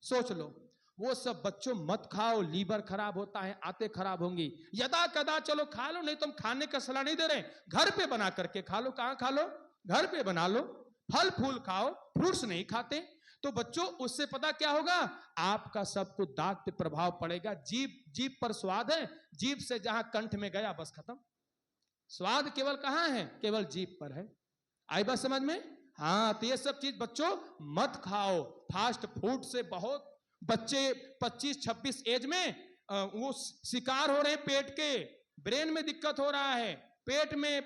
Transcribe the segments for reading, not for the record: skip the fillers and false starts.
सोच लो, वो सब बच्चों मत खाओ, लीवर खराब होता है, आंतें खराब होंगी। यदा कदा चलो खा लो, नहीं तो हम खाने का सलाह नहीं दे रहे, घर पे बना करके खा लो। कहां खा लो? घर पे बना लो। फल फूल खाओ, फ्रूट्स नहीं खाते तो बच्चों उससे पता क्या होगा, आपका सबको दांत पे प्रभाव पड़ेगा। जीभ, जीभ पर स्वाद है, जीभ से जहां कंठ में गया बस खत्म। स्वाद केवल कहां है? केवल जीभ पर है। आई बात समझ में? हाँ, तो ये सब चीज बच्चों मत खाओ। फास्ट फूड से बहुत बच्चे 25-26 एज में वो शिकार हो रहे हैं पेट के। ब्रेन में दिक्कत हो रहा है, पेट में,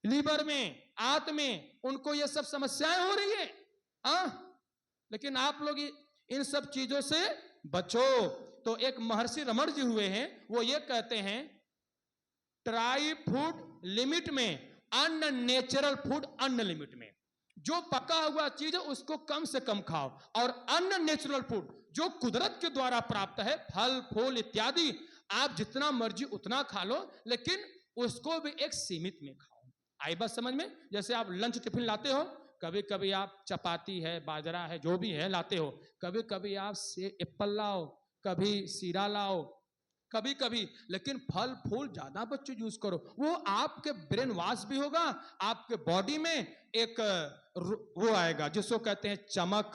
लीवर में, आंत में, उनको ये सब समस्याएं हो रही है। लेकिन आप लोग इन सब चीजों से बचो। तो एक महर्षि रमण जी हुए हैं, वो ये कहते हैं, ट्राई फूड लिमिट में, अननेचुरल फूड अनलिमिट में। जो पका हुआ चीज है उसको कम से कम खाओ, और अननेचुरल फूड जो कुदरत के द्वारा प्राप्त है, फल फूल इत्यादि, आप जितना मर्जी उतना खा लो, लेकिन उसको भी एक सीमित में खाओ। आई बात समझ में? जैसे आप लंच टिफिन लाते हो, कभी कभी आप चपाती है, बाजरा है, जो भी है लाते हो, कभी कभी आप एप्पल लाओ, कभी सीरा लाओ, कभी कभी, लेकिन फल फूल ज्यादा बच्चों यूज करो। वो आपके ब्रेन वॉश भी होगा, आपके बॉडी में एक वो आएगा जिसको कहते हैं चमक,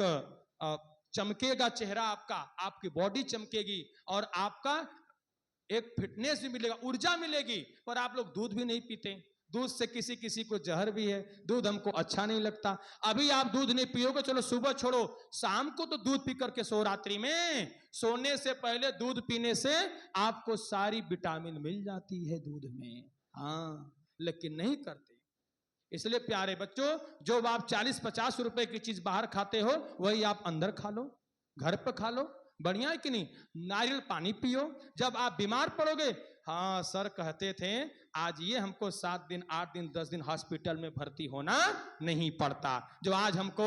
चमकेगा चेहरा आपका, आपकी बॉडी चमकेगी, और आपका एक फिटनेस भी मिलेगा, ऊर्जा मिलेगी। पर आप लोग दूध भी नहीं पीते, दूध से किसी किसी को जहर भी है, दूध हमको अच्छा नहीं लगता। अभी आप दूध नहीं पियोगे, चलो सुबह छोड़ो, शाम को तो दूध पी करके सो, रात्रि में सोने से पहले दूध पीने से आपको सारी विटामिन मिल जाती है दूध में। हाँ, लेकिन नहीं करते। इसलिए प्यारे बच्चों, जो आप 40-50 रुपए की चीज बाहर खाते हो, वही आप अंदर खा लो, घर पर खा लो, बढ़िया है कि नहीं? नारियल पानी पियो जब आप बीमार पड़ोगे। हाँ, सर कहते थे आज ये हमको 7 दिन 8 दिन 10 दिन हॉस्पिटल में भर्ती होना नहीं पड़ता। जो आज हमको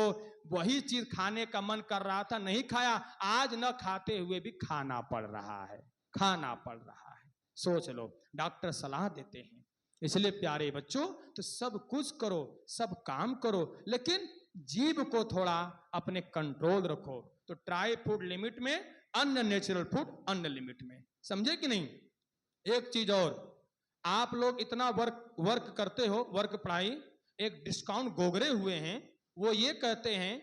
वही चीज खाने का मन कर रहा था, नहीं खाया, आज न खाते हुए भी खाना पड़ रहा है, खाना पड़ रहा है। सोच लो, डॉक्टर सलाह देते हैं। इसलिए प्यारे बच्चों, तो सब कुछ करो, सब काम करो, लेकिन जीभ को थोड़ा अपने कंट्रोल रखो। तो ट्राई फूड लिमिट में, अननेचुरल फूड अनलिमिट में। समझे कि नहीं? एक चीज और, आप लोग इतना वर्क करते हो, वर्क पढ़ाई, एक डिस्काउंट गोगरे हुए हैं, वो ये कहते हैं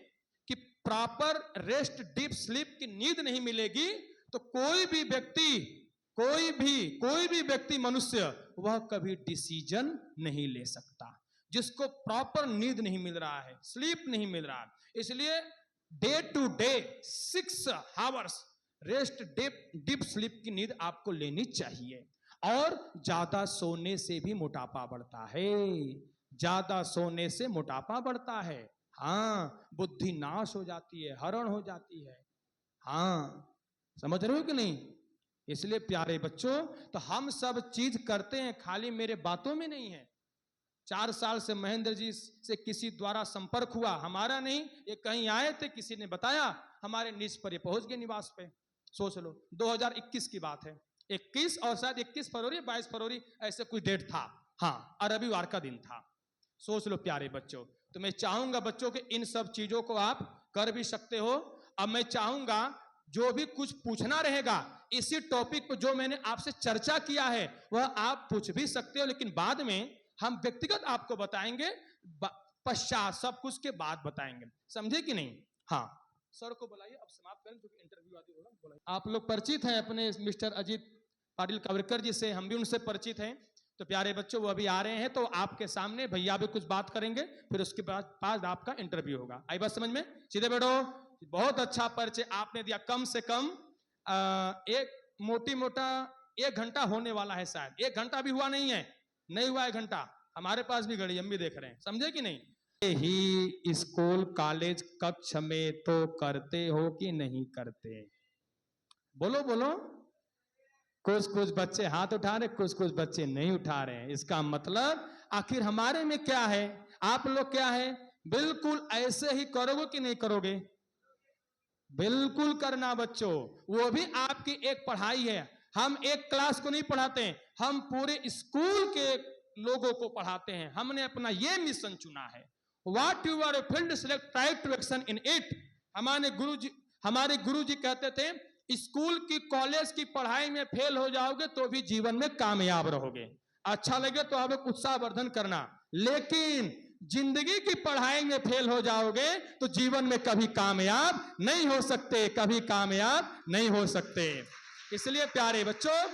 कि प्रॉपर रेस्ट, डीप स्लीप की नींद नहीं मिलेगी तो कोई भी व्यक्ति मनुष्य वह कभी डिसीजन नहीं ले सकता। जिसको प्रॉपर नींद नहीं मिल रहा है, स्लीप नहीं मिल रहा है, इसलिए day to day 6 hours rest, deep sleep की नींद आपको लेनी चाहिए। और ज्यादा सोने से भी मोटापा बढ़ता है, ज्यादा सोने से मोटापा बढ़ता है। हाँ, बुद्धि नाश हो जाती है, हरण हो जाती है। हाँ, समझ रहे हो कि नहीं? इसलिए प्यारे बच्चों, तो हम सब चीज करते हैं, खाली मेरे बातों में नहीं है। 4 साल से महेंद्र जी से किसी द्वारा संपर्क हुआ, हमारा नहीं, ये कहीं आए थे, किसी ने बताया, हमारे निज पर ये पहुंच गए, निवास पे। सोच लो, 2021 की बात है, 21 और शायद 21 फरवरी 22 फरवरी ऐसे कोई डेट था। हाँ, और रविवार का दिन था। सोच लो प्यारे बच्चों, तो मैं चाहूंगा बच्चों के इन सब चीजों को आप कर भी सकते हो। अब मैं चाहूंगा जो भी कुछ पूछना रहेगा इसी टॉपिक पर, जो मैंने आपसे चर्चा किया है, वह आप पूछ भी सकते हो, लेकिन बाद में हम व्यक्तिगत आपको बताएंगे, पश्चात सब कुछ के बाद बताएंगे। समझे कि नहीं? हाँ, सर को बुलाइए, अब समाप्त करें क्योंकि इंटरव्यू आदि होगा। आप लोग परिचित हैं अपने मिस्टर अजीत पाटिल कावरकर जी से, हम भी उनसे परिचित हैं। तो प्यारे बच्चों, वो अभी आ रहे हैं, तो आपके सामने भैया भी कुछ बात करेंगे, फिर उसके बाद आपका इंटरव्यू होगा। आई बात समझ में? सीधे बैठो। बहुत अच्छा परिचय आपने दिया। कम से कम एक मोटा 1 घंटा होने वाला है, शायद 1 घंटा भी हुआ नहीं है, नहीं हुआ 1 घंटा। हमारे पास भी घड़ी, हम भी देख रहे हैं। समझे कि नहीं? ही स्कूल कॉलेज कक्ष में तो करते हो कि नहीं करते? बोलो बोलो। कुछ बच्चे हाथ उठा रहे, कुछ बच्चे नहीं उठा रहे हैं। इसका मतलब आखिर हमारे में क्या है? आप लोग क्या है? बिल्कुल ऐसे ही करोगे कि नहीं करोगे? बिल्कुल करना बच्चों, वो भी आपकी एक पढ़ाई है। हम एक क्लास को नहीं पढ़ाते, हम पूरे स्कूल के लोगों को पढ़ाते हैं। हमने अपना ये मिशन चुना है, what you are field select, try to action in it. हमारे गुरु जी, हमारे गुरुजी कहते थे स्कूल की कॉलेज की पढ़ाई में फेल हो जाओगे तो भी जीवन में कामयाब रहोगे। अच्छा लगे तो आप लोग उत्साहवर्धन करना, लेकिन जिंदगी की पढ़ाई में फेल हो जाओगे तो जीवन में कभी कामयाब नहीं हो सकते, कभी कामयाब नहीं हो सकते। इसलिए प्यारे बच्चों,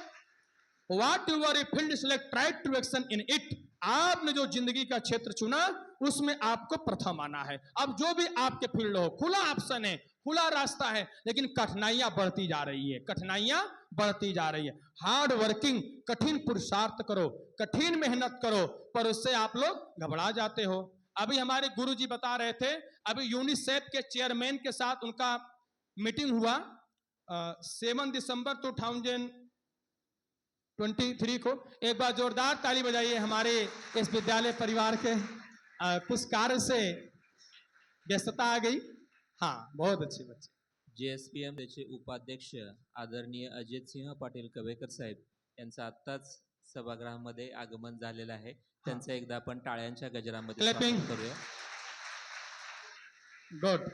what you're a field select try to action in it. आपने जो जिंदगी का क्षेत्र चुना उसमें आपको प्रथम आना है। अब जो भी आपके फील्ड हो, खुला ऑप्शन है, खुला रास्ता है, लेकिन कठिनाइयां बढ़ती जा रही है, कठिनाइयां बढ़ती जा रही है। हार्ड वर्किंग, कठिन पुरुषार्थ करो, कठिन मेहनत करो, पर उससे आप लोग घबरा जाते हो। अभी हमारे गुरुजी बता रहे थे, अभी यूनिसेफ के चेयरमैन के साथ उनका मीटिंग हुआ 7 दिसंबर 2023 को। एक बार जोरदार ताली बजाइए हमारे इस विद्यालय परिवार के। कुछ कार्य से व्यस्तता आ गई। हाँ, बहुत अच्छे बच्चे। JSPM चे उपाध्यक्ष आदरणीय अजित सिंह पाटील कवेकर साहेब यांचं आत्ताच सभागृहामध्ये आगमन झालेलं आहे। त्यांचं एकदा आपण टाळ्यांच्या गजरामध्ये स्वागत करूया। गुड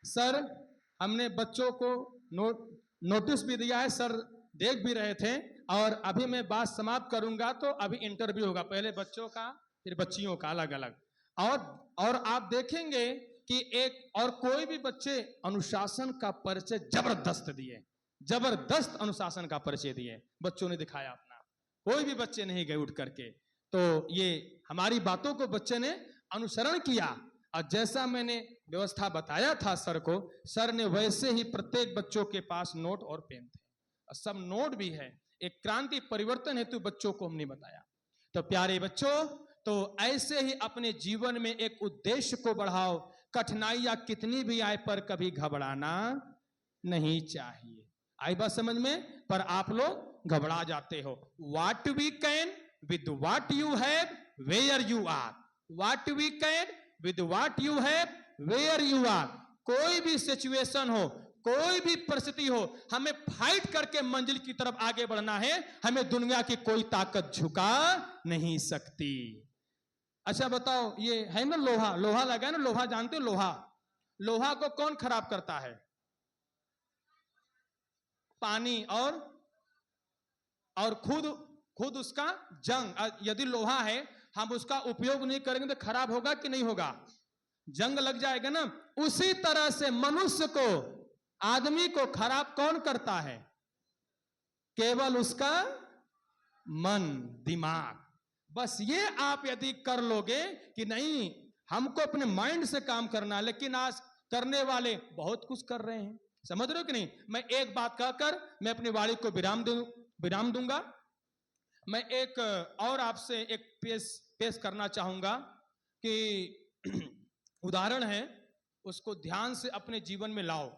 सर, हमने बच्चों को नोटिस भी दिया है, सर देख भी रहे थे, और अभी मैं बात समाप्त करूंगा तो अभी इंटरव्यू होगा, पहले बच्चों का फिर बच्चियों का अलग अलग। और आप देखेंगे कि एक और कोई भी बच्चे अनुशासन का परिचय जबरदस्त दिए, जबरदस्त अनुशासन का परिचय दिए बच्चों ने, दिखाया अपना। कोई भी बच्चे नहीं गए उठ करके, तो ये हमारी बातों को बच्चे ने अनुसरण किया, और जैसा मैंने व्यवस्था बताया था सर को, सर ने वैसे ही प्रत्येक बच्चों के पास नोट और पेन थे, सब नोट भी है। एक क्रांति परिवर्तन हेतु बच्चों को हमने बताया। तो प्यारे बच्चों, तो ऐसे ही अपने जीवन में एक उद्देश्य को बढ़ाओ। कठिनाइयां कितनी भी आए पर कभी घबराना नहीं चाहिए। आई बात समझ में? पर आप लोग घबरा जाते हो। What we can with what you have where you are, what we can with what you have where you are. कोई भी सिचुएशन हो, कोई भी परिस्थिति हो, हमें फाइट करके मंजिल की तरफ आगे बढ़ना है। हमें दुनिया की कोई ताकत झुका नहीं सकती। अच्छा बताओ, ये है ना लोहा, लोहा लगा है ना, लोहा जानते हो? लोहा, लोहा को कौन खराब करता है? पानी और खुद उसका जंग। यदि लोहा है, हम उसका उपयोग नहीं करेंगे तो खराब होगा कि नहीं होगा? जंग लग जाएगा ना। उसी तरह से मनुष्य को, आदमी को खराब कौन करता है? केवल उसका मन, दिमाग। बस ये आप यदि कर लोगे कि नहीं हमको अपने माइंड से काम करना, लेकिन आज करने वाले बहुत कुछ कर रहे हैं, समझ रहे हो कि नहीं? मैं एक बात कहकर मैं अपनी वाणी को विराम दूंगा। मैं एक और आपसे एक पेश करना चाहूंगा कि उदाहरण है, उसको ध्यान से अपने जीवन में लाओ।